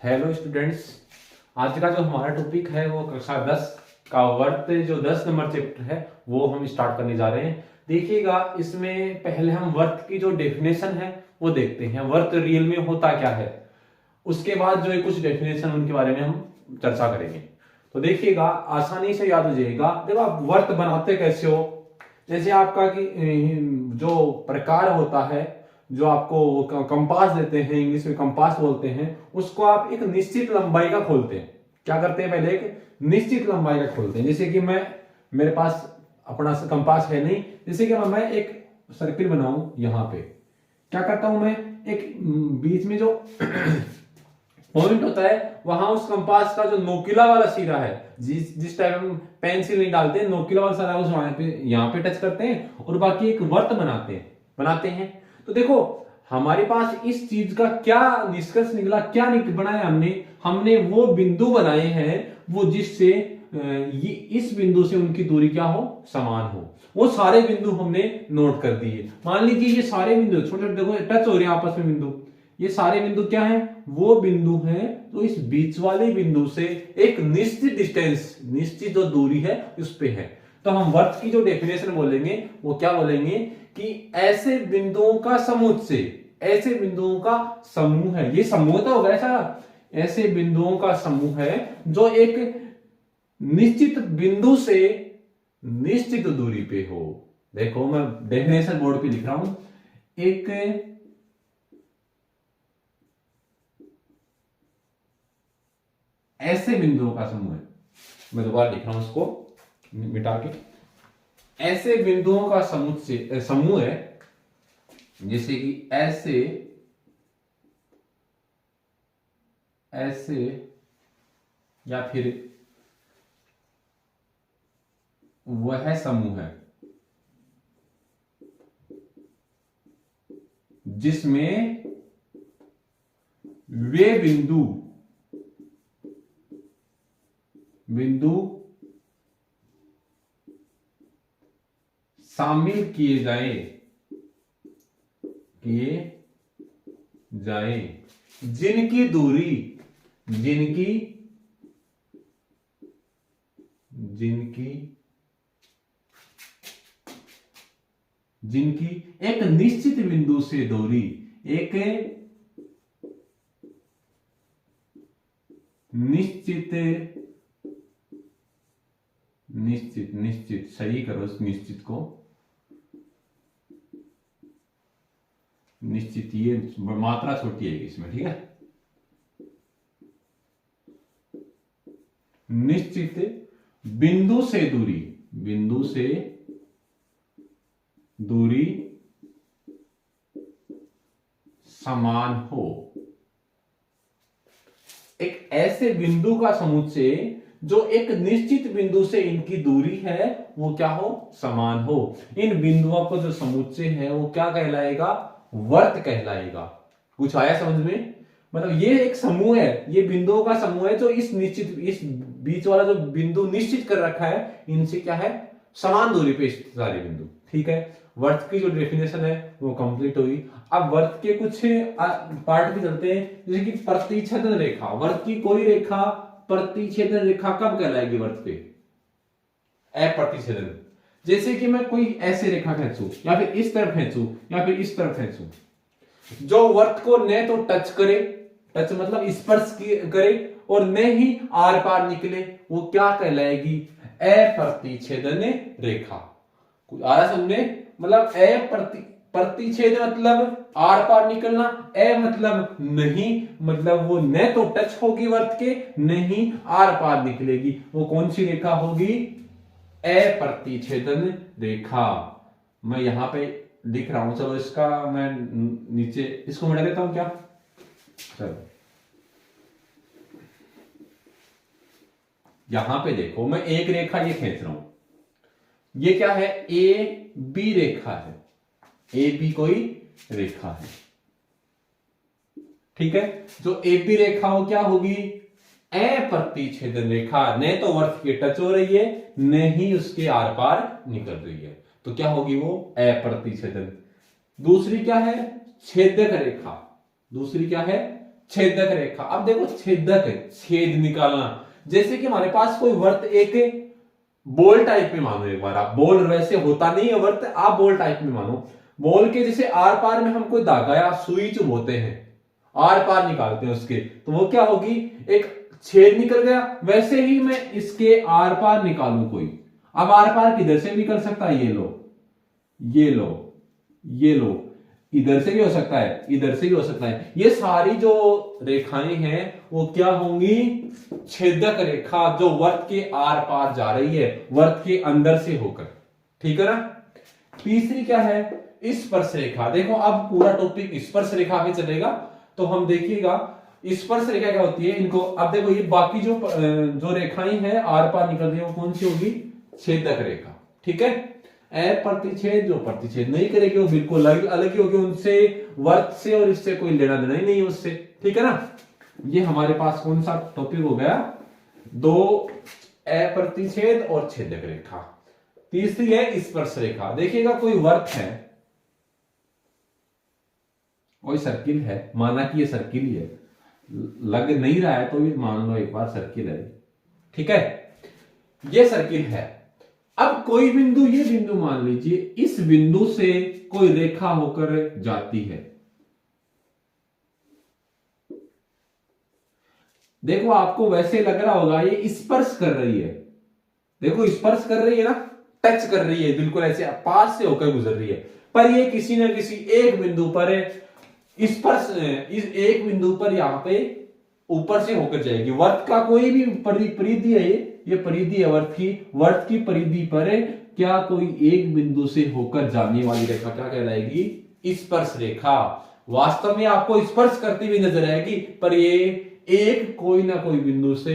Hello students, आज का जो हमारा टॉपिक है वो कक्षा 10 का वर्त जो 10 नंबर चैप्टर है वो हम स्टार्ट करने जा रहे हैं। देखिएगा, इसमें पहले हम वर्त की जो डेफिनेशन है वो देखते हैं, वर्त रियल में होता क्या है। उसके बाद जो कुछ डेफिनेशन उनके बारे में हम चर्चा करेंगे। तो देखिएगा, आसानी से याद हो जाएगा। देखो, आप वर्त बनाते कैसे हो, जैसे आपका कि जो प्रकार होता है, जो आपको कंपास देते हैं, इंग्लिश में कंपास बोलते हैं, उसको आप एक निश्चित लंबाई का खोलते हैं। क्या करते हैं, पहले एक निश्चित लंबाई का खोलते हैं। जैसे कि मेरे पास अपना कंपास है नहीं, जैसे कि मैं एक सर्किल बनाऊं, यहां पे क्या करता हूं, मैं एक बीच में जो पॉइंट होता है वहां उस कंपास का जो नोकीला वाला सिरा है, जिस टाइम हम पेंसिल नहीं डालते हैं, नोकीला वाला सिरा उस यहाँ पे टच करते हैं और बाकी एक वर्त बनाते हैं। तो देखो, हमारे पास इस चीज का क्या निष्कर्ष निकला, क्या बनाया हमने वो बिंदु बनाए हैं वो जिससे इस बिंदु से उनकी दूरी क्या हो, समान हो। वो सारे बिंदु हमने नोट कर दिए। मान लीजिए ये सारे बिंदु छोटे छोटे देखो टच हो रहे हैं आपस में बिंदु, ये सारे बिंदु क्या हैं, वो बिंदु हैं। तो इस बीच वाले बिंदु से एक निश्चित डिस्टेंस, निश्चित जो दूरी है उस पे है। तो हम वर्त की जो डेफिनेशन बोलेंगे वो क्या बोलेंगे कि ऐसे बिंदुओं का समुच्चय, ऐसे बिंदुओं का समूह है। ये समूह तो होगा ऐसा, ऐसे बिंदुओं का समूह है जो एक निश्चित बिंदु से निश्चित दूरी पे हो। देखो, मैं डेफिनेशन बोर्ड पे लिख रहा हूं, एक ऐसे बिंदुओं का समूह है। मैं दोबारा लिख रहा हूं उसको मिटा के, ऐसे बिंदुओं का समूह है, जैसे कि ऐसे या फिर वह समूह है जिसमें वे बिंदु शामिल किए जाए जिनकी एक निश्चित बिंदु से दूरी, एक निश्चित सही करो इस निश्चित को, निश्चित ये मात्रा छोटी है इसमें, ठीक है। निश्चित बिंदु से दूरी समान हो। एक ऐसे बिंदु का समुच्चय जो एक निश्चित बिंदु से इनकी दूरी है वो क्या हो, समान हो। इन बिंदुओं को जो समुच्चय है वो क्या कहलाएगा, वर्त कहलाएगा। कुछ आया समझ में? मतलब ये एक समूह है, ये बिंदुओं का समूह है जो इस बीच वाला जो बिंदु निश्चित कर रखा है, इनसे क्या है, समान दूरी पे सारे बिंदु, ठीक है। वर्त की जो डेफिनेशन है वो कंप्लीट हुई। अब वर्त के कुछ पार्ट भी चलते हैं, जैसे कि प्रतिच्छेदन रेखा। वर्त की कोई रेखा प्रतिच्छेदन रेखा कब कहलाएगी वर्त पे, अप्रतिच्छेदन। जैसे कि मैं कोई ऐसे रेखा खींचूं, या फिर इस तरफ खींचूं, या फिर इस तरफ खींचूं, जो वर्त को न तो टच करे, टच मतलब स्पर्श करे, और न ही आर पार निकले, वो क्या कहलाएगी, अप्रतिच्छेदन रेखा। कुछ आ रहा समझे? मतलब प्रतिच्छेद मतलब आर पार निकलना, मतलब नहीं, मतलब वो न तो टच होगी वर्त के, नहीं आर पार निकलेगी। वो कौन सी रेखा होगी, अप्रतिच्छेदन रेखा। मैं यहां पे लिख रहा हूं, चलो इसका मैं नीचे इसको मिटा देता हूं क्या, चलो यहां पे देखो, मैं एक रेखा ये खींच रहा हूं, ये क्या है, ए बी रेखा है, ए बी कोई रेखा है, ठीक है। जो ए बी रेखा हो क्या होगी, अप्रतिच्छेदन रेखा। न तो वर्त के टच हो रही है, न ही उसके आर पार निकल रही है, तो क्या होगी वो, अप्रतिच्छेदन। दूसरी क्या है, छेदक रेखा। दूसरी क्या है, छेदक रेखा। अब देखो छेदक है, छेद निकालना, जैसे कि हमारे पास कोई वर्त एक बॉल टाइप में मानो, एक बार आप बॉल, वैसे होता नहीं है वर्त, आप बॉल टाइप में मानो। बॉल के जैसे आर पार में हम कोई धागा या सुई चुभोते हैं, आर पार निकालते हैं उसके, तो वो क्या होगी, एक छेद निकल गया। वैसे ही मैं इसके आर पार निकालू कोई, अब आर पार किधर से निकल सकता है, ये लो, ये लो, ये लो, इधर से भी हो सकता है, इधर से भी हो सकता है। ये सारी जो रेखाएं हैं वो क्या होंगी, छेदक रेखा, जो वर्त के आर पार जा रही है, वर्त के अंदर से होकर। ठीक है ना। तीसरी क्या है, स्पर्श रेखा। देखो अब पूरा टॉपिक स्पर्श रेखा पे चलेगा, तो हम देखिएगा स्पर्श रेखा क्या होती है इनको। अब देखो ये बाकी जो रेखाएं हैं आर पार निकल रही है, वो कौन सी होगी, छेदक रेखा। ठीक है। प्रतिच्छेद जो प्रतिच्छेद नहीं करेगी वो बिल्कुल अलग ही होगी, उनसे वर्त से और इससे कोई लेना देना ही नहीं है उससे। ठीक है ना। ये हमारे पास कौन सा टॉपिक हो गया, दो अप्रतिच्छेद और छेदक रेखा। तीसरी है स्पर्श रेखा। देखिएगा कोई वर्त है, कोई सर्किल है, माना कि ये सर्किल ही है, लग नहीं रहा है तो भी मान लो एक बार सर्किल है। ठीक है, ये सर्किल है। अब कोई बिंदु, ये बिंदु मान लीजिए, इस बिंदु से कोई रेखा होकर जाती है। देखो आपको वैसे लग रहा होगा ये स्पर्श कर रही है, देखो स्पर्श कर रही है ना, टच कर रही है, बिल्कुल ऐसे पास से होकर गुजर रही है, पर ये किसी ना किसी एक बिंदु पर स्पर्श, इस एक बिंदु पर यहां पे ऊपर से होकर जाएगी। वर्त का कोई भी परिधि है, ये परिधि है वर्त की परिधि पर क्या कोई एक बिंदु से होकर जाने वाली रेखा क्या कहलाएगी, स्पर्श रेखा। वास्तव में आपको स्पर्श करती हुई नजर आएगी, पर ये एक कोई ना कोई बिंदु से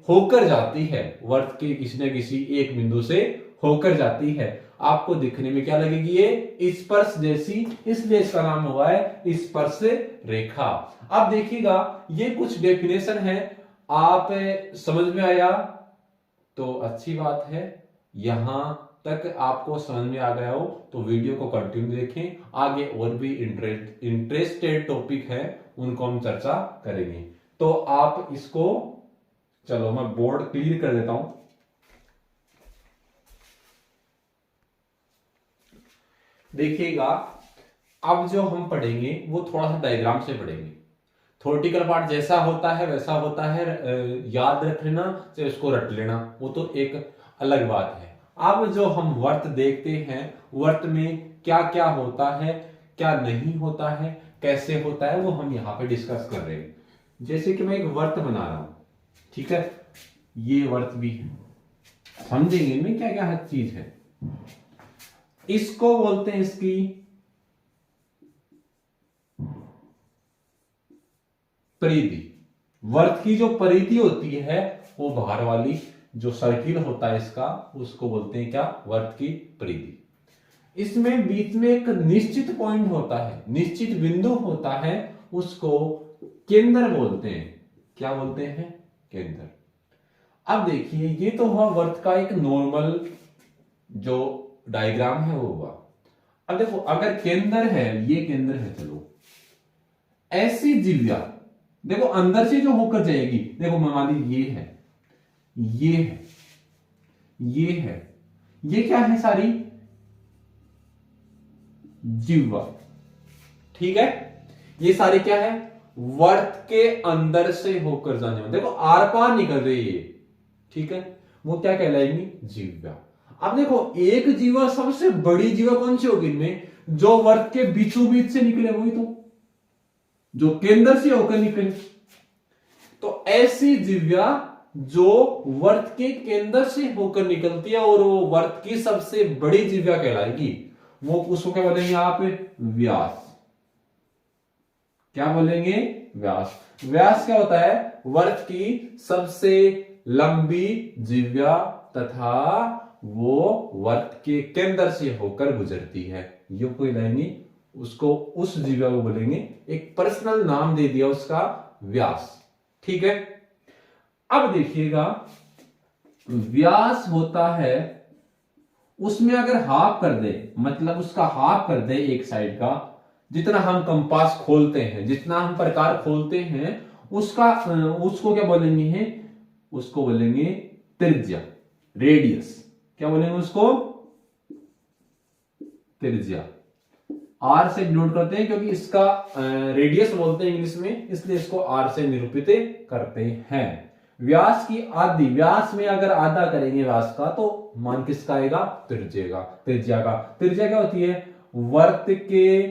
होकर जाती है, वर्त के किसी न किसी एक बिंदु से होकर जाती है। आपको दिखने में क्या लगेगी, ये स्पर्श जैसी, इसलिए इसका नाम हुआ है स्पर्श रेखा। अब देखिएगा ये कुछ डेफिनेशन है, आप समझ में आया तो अच्छी बात है, यहां तक आपको समझ में आ गया हो तो वीडियो को कंटिन्यू देखें, आगे और भी इंटरेस्टेड टॉपिक है उनको हम चर्चा करेंगे। तो आप इसको, चलो मैं बोर्ड क्लियर कर देता हूं। देखिएगा अब जो हम पढ़ेंगे वो थोड़ा सा डायग्राम से पढ़ेंगे। थ्योरेटिकल पार्ट जैसा होता है वैसा होता है, याद रख लेना चाहे उसको रट लेना, वो तो एक अलग बात है। अब जो हम वर्त देखते हैं, वर्त में क्या क्या होता है, क्या नहीं होता है, कैसे होता है, वो हम यहाँ पे डिस्कस कर रहे हैं। जैसे कि मैं एक वर्त बना रहा हूं, ठीक है, ये वर्त भी है, समझेंगे इनमें क्या क्या हर चीज है। इसको बोलते हैं इसकी परिधि। वर्त की जो परिधि होती है वो बाहर वाली जो सर्किल होता है इसका, उसको बोलते हैं क्या, वर्त की परिधि। इसमें बीच में एक निश्चित पॉइंट होता है, निश्चित बिंदु होता है, उसको केंद्र बोलते हैं। क्या बोलते हैं, केंद्र। अब देखिए ये तो हुआ वर्त का एक नॉर्मल जो डायग्राम है वो हुआ। अब देखो अगर केंद्र है, ये केंद्र है, चलो ऐसी जिव्या देखो अंदर से जो होकर जाएगी, देखो मान ली ये है, ये है, ये है, ये क्या है, सारी जिह्वा। ठीक है, ये सारी क्या है, वर्त के अंदर से होकर जाने वाली, देखो आर पार निकल रही है, ठीक है, वो क्या कहलाएंगी, जिह्वा। अब देखो एक जीवा, सबसे बड़ी जीवा कौन सी होगी इनमें, जो वर्त के बीचों बीच से निकले, वही तो जो केंद्र से होकर निकले। तो ऐसी जिव्या जो वर्त के केंद्र से होकर निकलती है और वो वर्त की सबसे बड़ी जिव्या कहलाएगी, वो उसको क्या बोलेंगे आप, व्यास। क्या बोलेंगे, व्यास। व्यास क्या होता है, वर्त की सबसे लंबी जिव्या तथा वो वर्त के केंद्र से होकर गुजरती है, ये कोई लाएंगे, उसको उस जिव्या को बोलेंगे, एक पर्सनल नाम दे दिया उसका, व्यास। ठीक है। अब देखिएगा व्यास होता है, उसमें अगर हाफ कर दे, मतलब उसका हाफ कर दे एक साइड का, जितना हम कंपास खोलते हैं, जितना हम प्रकार खोलते हैं, उसको क्या बोलेंगे, उसको बोलेंगे त्रिज्या, रेडियस। क्या बोलेंगे उसको? त्रिज्या। आर से डिनोट करते हैं क्योंकि इसका रेडियस बोलते हैं इंग्लिश में, इसलिए इसको आर से निरूपित करते हैं। व्यास की आधी, व्यास में अगर आधा करेंगे व्यास का तो मान किसका आएगा? त्रिज्या का। त्रिज्या क्या होती है? वर्त के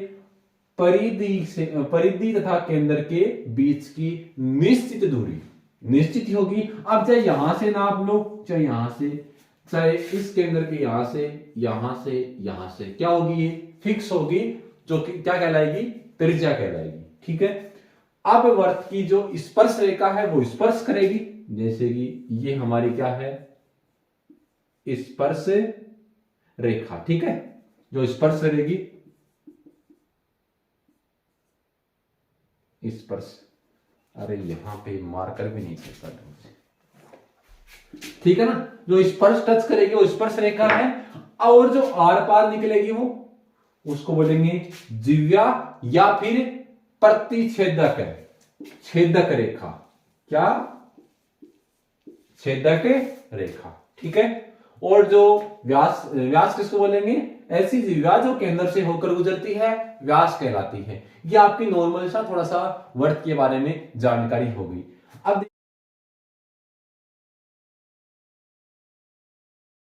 परिधि तथा केंद्र के बीच की निश्चित दूरी, निश्चित होगी। अब चाहे यहां से नाप लो, चाहे यहां से, चाहे इस केंद्र के यहां से, यहां से क्या होगी? ये फिक्स होगी, जो कि क्या कहलाएगी? त्रिज्या कहलाएगी। ठीक है। अब वर्त की जो स्पर्श रेखा है वो स्पर्श करेगी, जैसे कि ये हमारी क्या है? स्पर्श रेखा। ठीक है, जो स्पर्श करेगी, स्पर्श, अरे यहां पे मार्कर भी नहीं चलता। ठीक है ना, जो स्पर्श टच करेगी वो स्पर्श रेखा है, और जो आर पार निकलेगी वो, उसको बोलेंगे जिह्वा या फिर प्रतिच्छेदक, छेदक रेखा। क्या? छेदक रेखा। ठीक है। और जो व्यास, व्यास किसको बोलेंगे? ऐसी जिह्वा जो केंद्र से होकर गुजरती है, व्यास कहलाती है। ये आपकी नॉर्मल सा थोड़ा सा वर्त के बारे में जानकारी होगी।